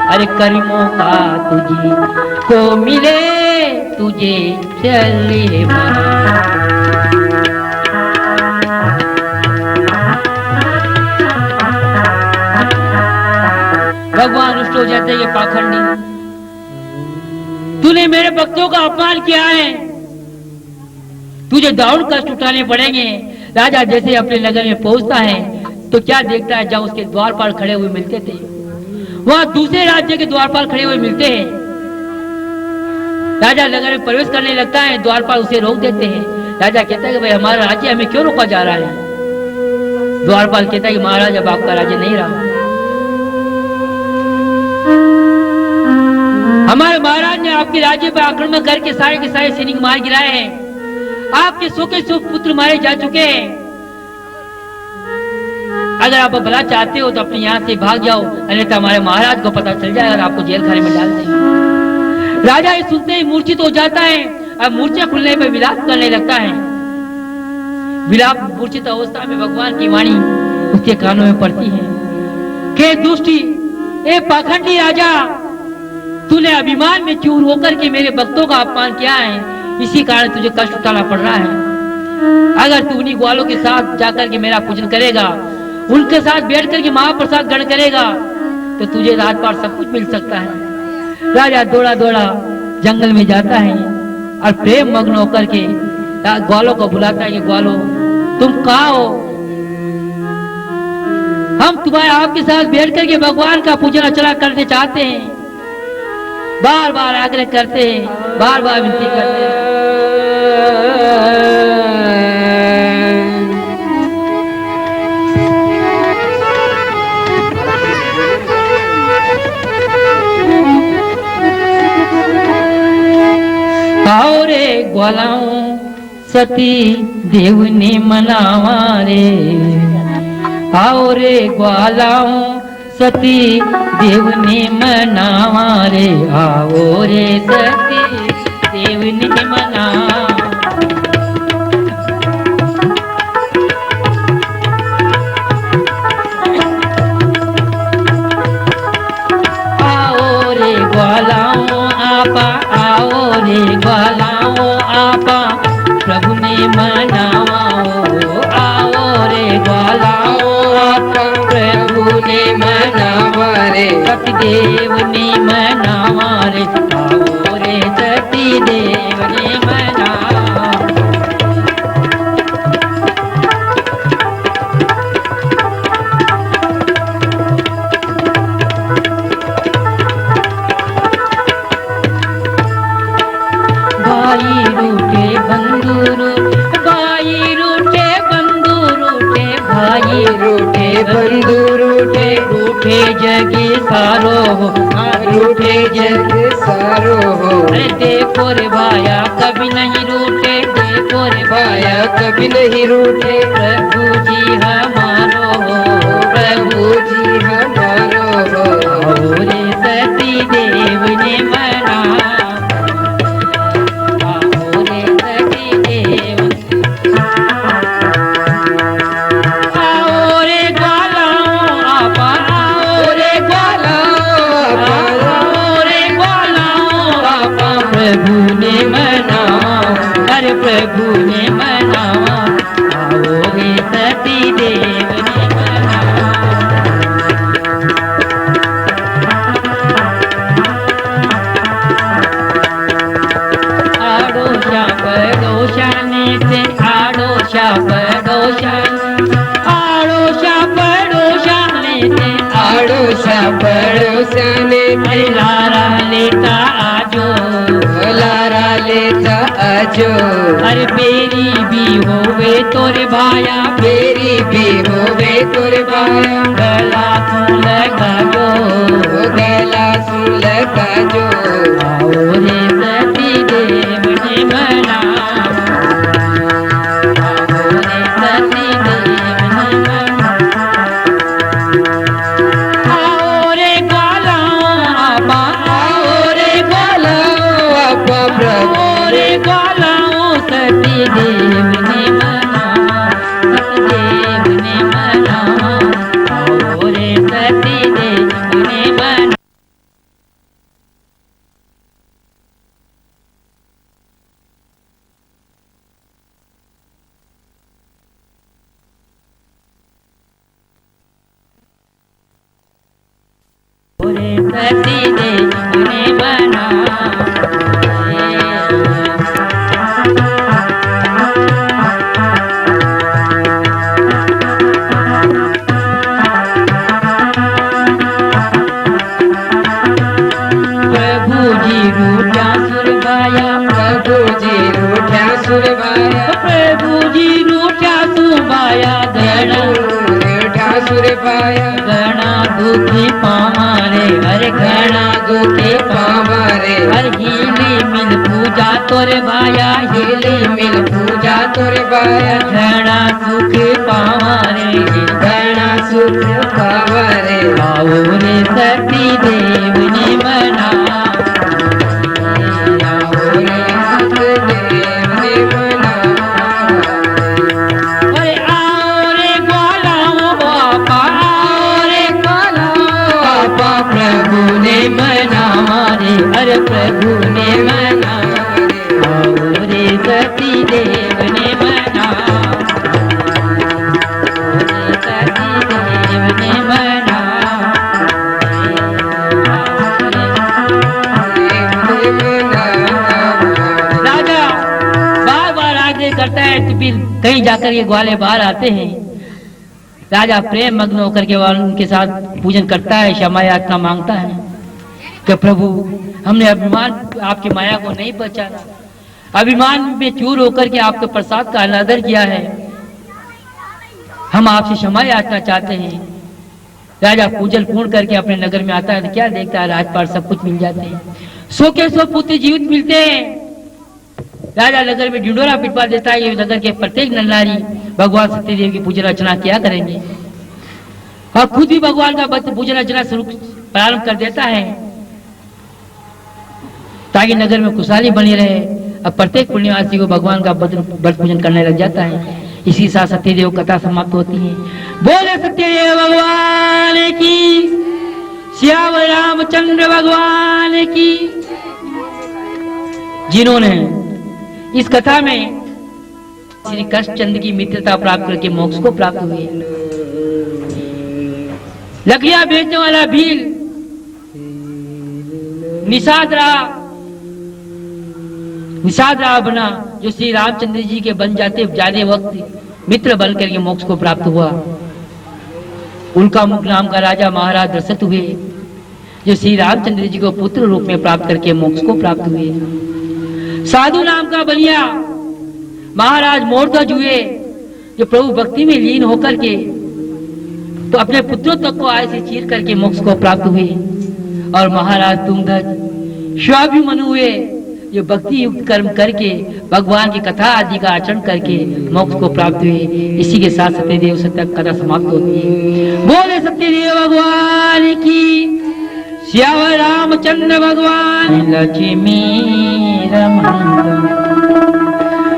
अरे कर्मों का तुझी को मिले, तुझे चले भगवान रुष्ट हो जाते, ये पाखंडी, तूने मेरे भक्तों का अपमान किया है, तुझे दारुण कष्ट उठाने पड़ेंगे। राजा जैसे अपने नगर में पहुंचता है तो क्या देखता है, जहां उसके द्वारपाल खड़े हुए मिलते थे, वहां दूसरे राज्य के द्वारपाल खड़े हुए मिलते हैं। राजा नगर में प्रवेश करने लगता है, द्वारपाल उसे रोक देते हैं। राजा कहता है कि भाई हमारा राज्य हमें क्यों रोका जा रहा है? द्वारपाल कहता है कि महाराज अब आपका राज्य नहीं रहा, हमारे महाराज ने आपके राज्य पर आक्रमण करके सारे के सारे सैनिक मार गिराए हैं, आपके सौ के सौ पुत्र मारे जा चुके हैं। अगर आप भला चाहते हो तो अपने यहाँ से भाग जाओ, अन्यथा हमारे महाराज को पता चल जाएगा और आपको जेल खाने में डाल देंगे। राजा ये सुनते ही मूर्छित हो जाता है और मूर्छा खुलने पर विलाप करने लगता है। विलाप मूर्छित अवस्था में भगवान की वाणी उसके कानों में पड़ती है कि दुष्टी, ए पाखंडी राजा, तूने अभिमान में चूर होकर के मेरे भक्तों का अपमान किया है, इसी कारण तुझे कष्ट उठाना पड़ रहा है। अगर तू उन्हीं ग्वालों के साथ जाकर के मेरा पूजन करेगा, उनके साथ बैठ करके महाप्रसाद ग्रहण करेगा, तो तुझे रात पार सब कुछ मिल सकता है। राजा दौड़ा दौड़ा जंगल में जाता है और प्रेम मग्न होकर के ग्वालों को बुलाता है कि ग्वालों, तुम कहाँ हो? हम तुम्हारे आपके साथ बैठ करके भगवान का पूजन अर्चना करने चाहते हैं। बार बार आग्रह करते हैं, बार बार विनती करते हैं। आओ रे ग्वालाओं, सती देव ने मनावा रे, आओ रे ग्वालाओं, सती देव ने मनावा रे, आओ रे सती देव ने मनावा। आओ रे ग्वालाओं आपा, आओ रे ग्वालाओं आपा, प्रभु ने मनावा। आओ रे ग्वालाओं आपा, प्रभु ने मनावा रे, सतीदेव ने मनावा रे, आओ रे सतीदेव ने मनावा। भाई रूठे बंधु रूठे, भाई रूठे बंधु रूठे, भाई रूठे बंधु रूठे, रूठे जगे सारो हो, रूठे जग सारो हो। अरे देखो रे भाया कभी नहीं रूठे, देखो रे भाया कभी नहीं रूठे, प्रभु जी हमारो हो, प्रभु जी हमारो हो। आओ रे सती देव ने मना, प्रभु ने मनावा, आओ रे सती देव ने मनावा। आड़ोशा पड़ोशाने से, आड़ोशा पड़ोशाने, आड़ोशा पड़ोशाने से, आड़ोशा पड़ोशाने से, लारा लेता आजो, लारा लेता आजो। अरे बेरी भी होवे तोरे भाया, बेरी भी होवे तोरे भाया, गला सुन लगा जो, गला सुन लगा जो। आओ रे सती देव ने मना, आओ रे सती देव ने मना। आओ रे ग्वालाओं आपा, आओ रे ग्वालाओं आपा, प्रभु रे ग्वालाओं सती देव ने मनावा, सतीदेव ने मनावा। आओ रे सती देव ने मनावा। सती देव ने मनावा। प्रभु जी रूठा सुरभा बाया, प्रभु जी रूठा सुर बाया, प्रभु जी रूठा तू बाया, घना रूठा सुर बाया, घना दुखी पामारे, अरे घना दुखी पावारे, हर हीली मिल पूजा तोरे बाया, हिली मिल पूजा तोरे बाया, घना सुख पामारे, घना सुख पावारे, आओ रे सती देव ने मना, रे हाथ देव ने मना, अरे आओ रे ग्वालाओ बापा, आओ रे ग्वालाओ बापा, प्रभु ने मना रे, अरे प्रभु ने मना, आओ रे सती देव ने मना, सती देव ने मना, राजा बार बार आग्रह करता है तो फिर कहीं जाकर ये ग्वाले बाहर आते हैं। राजा प्रेम मग्न होकर के उनके साथ पूजन करता है, क्षमा याचना मांगता है कि प्रभु हमने अभिमान आपकी माया को नहीं पहचाना, अभिमान में चूर होकर के आपके प्रसाद का अनादर किया है, हम आपसे क्षमा याचना चाहते हैं। राजा पूजन पूर्ण करके अपने नगर में आता है तो क्या देखता है, राजपाट सब कुछ मिल जाते हैं, 100 के 100 पुत्र जीवित मिलते हैं। राजा नगर में ढिंडोरा पिटवा देता है, ये नगर के प्रत्येक नरनारी भगवान सत्यदेव की पूजन अर्चना किया करेंगे, और खुद भी भगवान का पूजन अर्चना शुरू प्रारंभ कर देता है ताकि नगर में खुशहाली बनी रहे। अब प्रत्येक पुण्यवासी को भगवान का व्रत पूजन करने लग जाता है। इसी साथ सत्यदेव कथा समाप्त होती है। बोले सत्यदेव भगवान की, श्याम रामचंद्र भगवान की। जिन्होंने इस कथा में श्री कृष्ण चंद्र की मित्रता प्राप्त करके मोक्ष को प्राप्त हुए, लकड़ियां बेचने वाला भील निषाद राह बना, जो श्री रामचंद्र जी के बन जाते वक्त मित्र बन करके मोक्ष को प्राप्त हुआ। उनका मुख नाम का राजा महाराज दशरथ हुए, जो श्री रामचंद्र जी को पुत्र रूप में प्राप्त करके मोक्ष को प्राप्त हुए। साधु नाम का बलिया महाराज मोरध्वज हुए, जो प्रभु भक्ति में लीन होकर के तो अपने पुत्रों तक को आय से चीर करके मोक्ष को प्राप्त हुए। और महाराज तुंगध्वज स्वाभिमनु हुए, जो भक्ति युक्त कर्म करके भगवान की कथा आदि का आचरण करके मोक्ष को प्राप्त हुए। इसी के साथ सत्यदेव सत्य कथा समाप्त होती है। बोले सत्यदेव भगवान की, श्याम रामचंद्र भगवान। लक्ष्मी रमन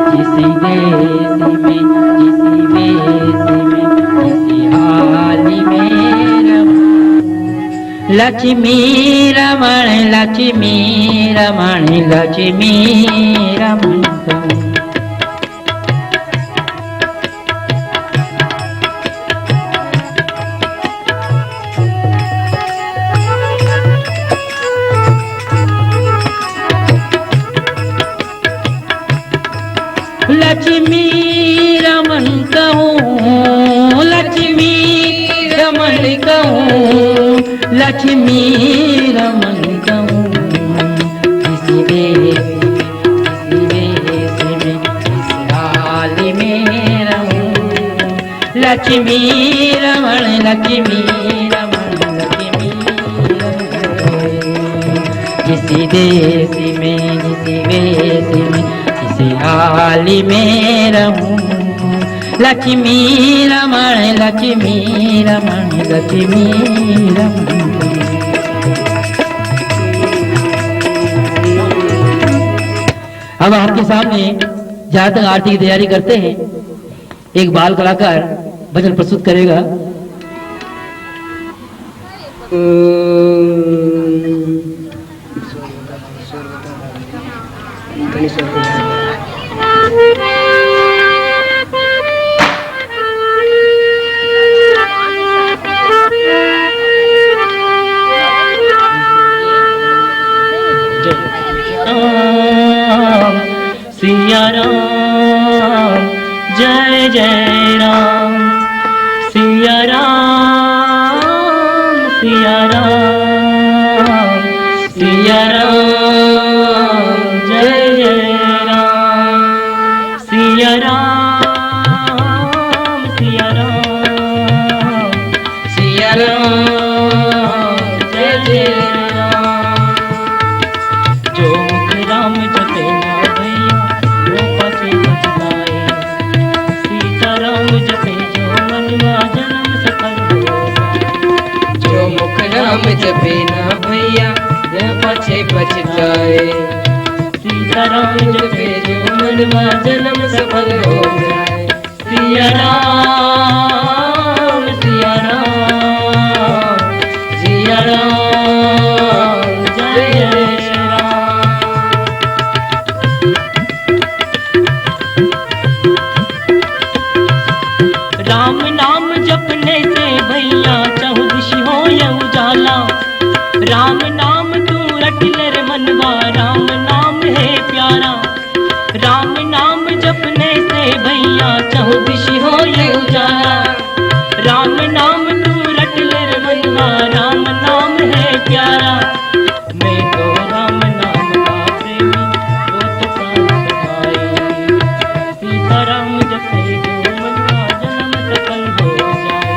जिसी देश में, जिसी वेश में, जिसी हाल में रमन। लक्ष्मी रमण, लक्ष्मी रमण, लक्ष्मी रमण। लक्ष्मी रमन कहूँ, लक्ष्मी रमन कहूँ, लक्ष्मी रमन कहूँ। किसी वेश में, किसी हाल में रहूँ। लक्ष्मी रमन, लक्ष्मी रमन, लक्ष्मी रमन। किसी देश में, किसी वेश में, किसी हाल में रहूं। लक्ष्मी रमण, लक्ष्मी रमण, लक्ष्मी रमण। अब आपके सामने जहाँ तक आरती की तैयारी करते हैं, एक बाल कलाकार भजन प्रस्तुत करेगा। सिया राम जय जय राम, सिया राम, सिया राम, सिया राम जय जो मुख राम जपे ना भैया वो पाछे पछताए। सीताराम जपे जो मनवा जन्म सफल हो जाए। जो मुख राम जपे ना भैया वह पाछे पछताए। सीताराम जपे जो मनवा जन्म सफल हो जाए। सिया राम सिया राम सिया राम जय जय राम। राम नाम जपने से भैया चहुदिश हो या उजाला। राम नाम तू रट ले रे मनवा राम नाम है प्यारा। राम नाम जपने से भैया चहुदिश हो ये उजाला। राम नाम तू रट ले रे मनवा राम नाम है प्यारा। मैं तो राम नाम का प्रेमी वो तो प्राण सखाए। सीताराम जपे जो मनवा जन्म सफल हो जाए।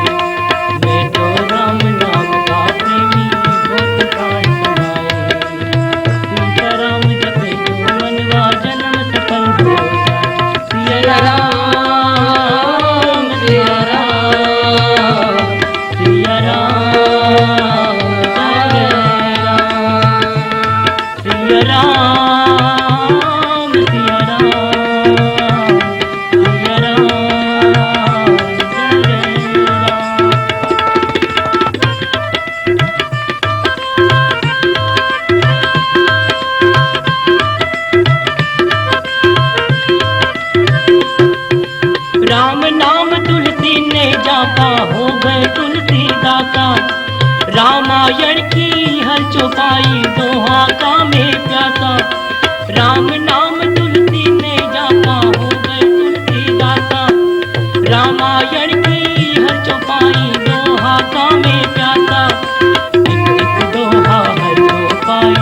मैं तो राम नाम का प्रेमी वो तो प्राण सखाए। सीताराम जपे जो मनवा जन्म सफल हो जाए। सिया राम सिया राम सिया राम जय राम। सिया राम सिया राम सिया राम जय राम। राम नाम तुलसी ने जापा हो गए तुलसी दाता। रामायण की हर चौपाई दोहा का में प्यासा। राम नाम तुलसी ने जापा हो गए तुलसी दाता। रामायण की हर चौपाई दोहा का में प्यासा। एक एक दोहा हर चौपाई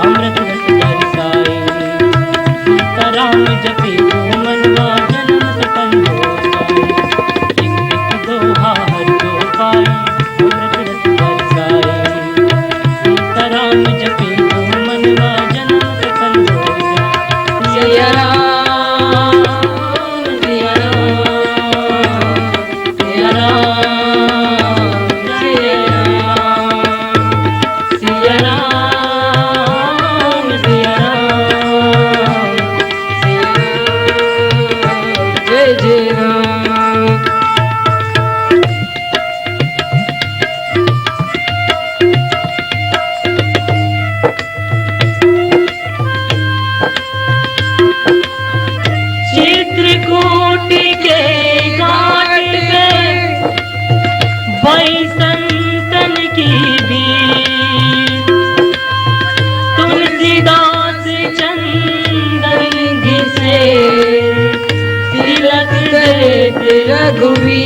अमृत रस बरसाए। सीताराम जपे जो मनवा जन्म सफल हो जाए। एक एक दोहा हर चौपाई अमृत रस बरसाए। सीताराम जपे जो मनवा जन्म सफल हो जाए। सिया राम सिया राम सिया राम जय राम। सिया राम सिया राम जय जय राम। चित्रकूट के घाट पे भाई संतन की भीड़। तुलसीदास चंदन घिसे तिलक दे रघुवीर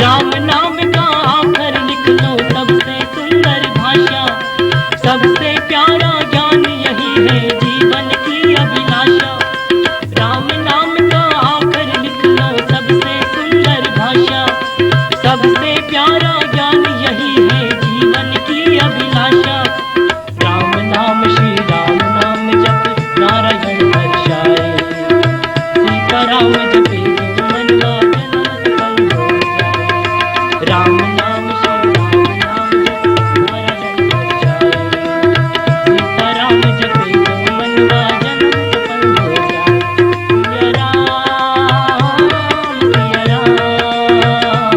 राम नाम का आखर लिख लो सबसे सुंदर भाषा। सबसे प्यारा ज्ञान यही है जीवन की अभिलाषा। राम नाम का आखर लिख लो सबसे सुंदर भाषा। सबसे प्यारा ज्ञान यही है जीवन की अभिलाषा। राम नाम श्री राम नाम जप नारायण हर्षाए। सीताराम जपे जो मनवा जन्म सफल हो जाए। राम नाम श्री राम नाम जप नारायण हर्षाए। सीताराम जपे जो मनवा जन्म सफल हो जाए। सिया राम सिया राम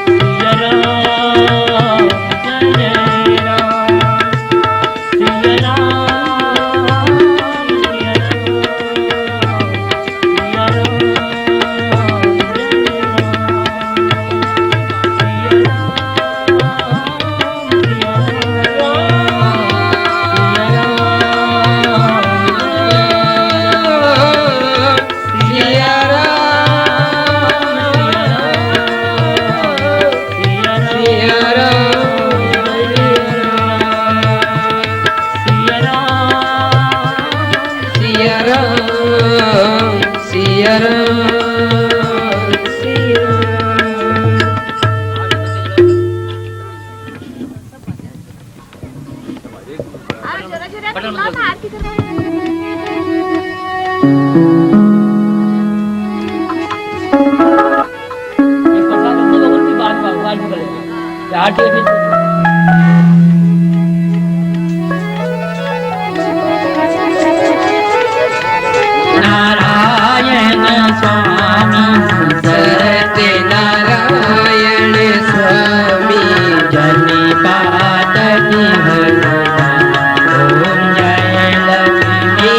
सिया राम जय जय राम। सिया राम सिया राम सिया राम बटन बंद कर। ये प्रसाद हम लोगों की बात करेंगे आरती भी नारायण स्वामी सत्यनारायण स्वामी जनिपात ओम जय लक्ष्मी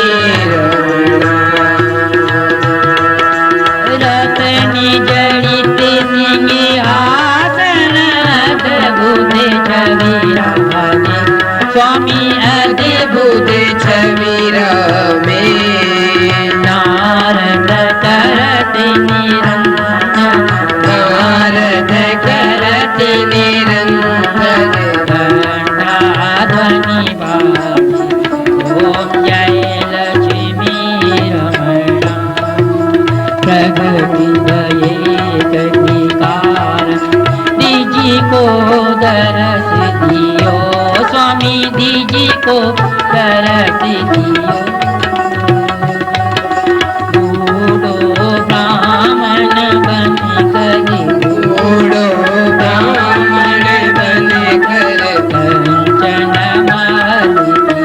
रतनी जड़ित सिंहासन अद्भुत छविरा स्वामी अद्भुत छविरा में नारद करत निरंतर नारद करत निरंतर ध्वनि ओम जय लक्ष्मी रमणा प्रगति एक विकार दीजी को दरस दियो स्वामी दीजी को दरस दियो ब्राह्मण बन करी बूढ़ो ब्राह्मण बन कर कंचन मालिनी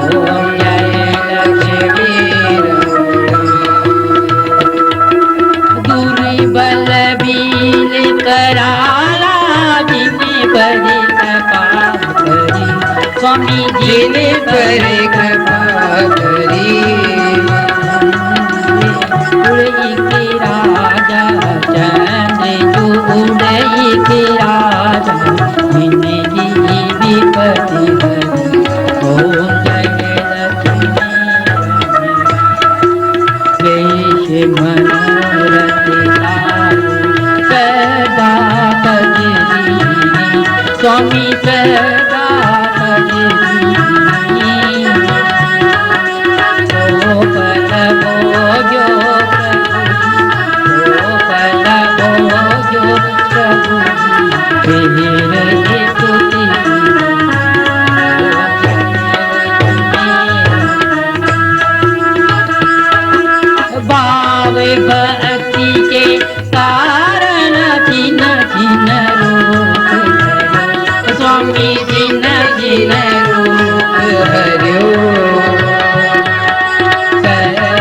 ओम जय लक्ष्मी दुर्बल बील कराला जिने बड़ी कृपा करी स्वामी जी जिन पर कृपा करी उड़ई के राजा चंद्र उड़ई के राजा जिंदगी विपत्ति हरी ओम जय लक्ष्मी वेश मनोरथ सदा कजरी स्वामी सदा कजरी भक्ति के कारण जिन जिन रूप स्वामी जिन जिन रूप हरियो सदा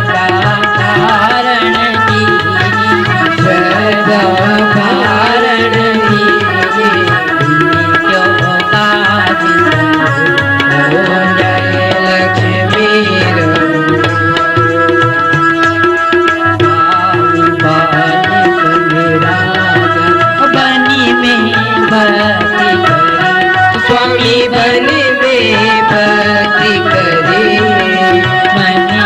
कारण सदा कारण क्यों काज ओम जय लक्ष्मी बनी में भक्ति स्वामी बन में भक्ति करे मनी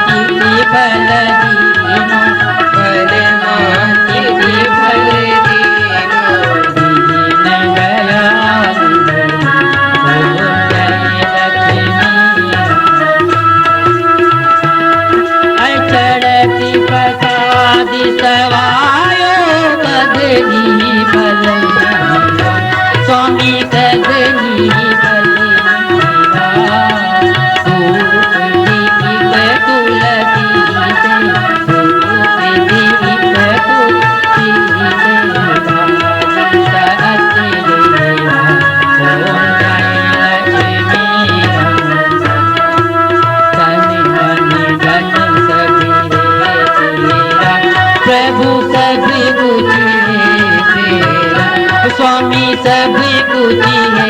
मांगी फल दीनो फल मांगी फल दीनो दीन दयाल ओम जय लक्ष्मी चढ़ती प्रसाद सवायो कदनी फल स्वामी कदनी फल प्रभु सभी कुछ तेरा स्वामी सभी कुछ है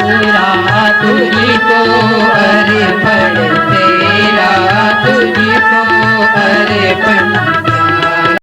तेरा तुझी को अरे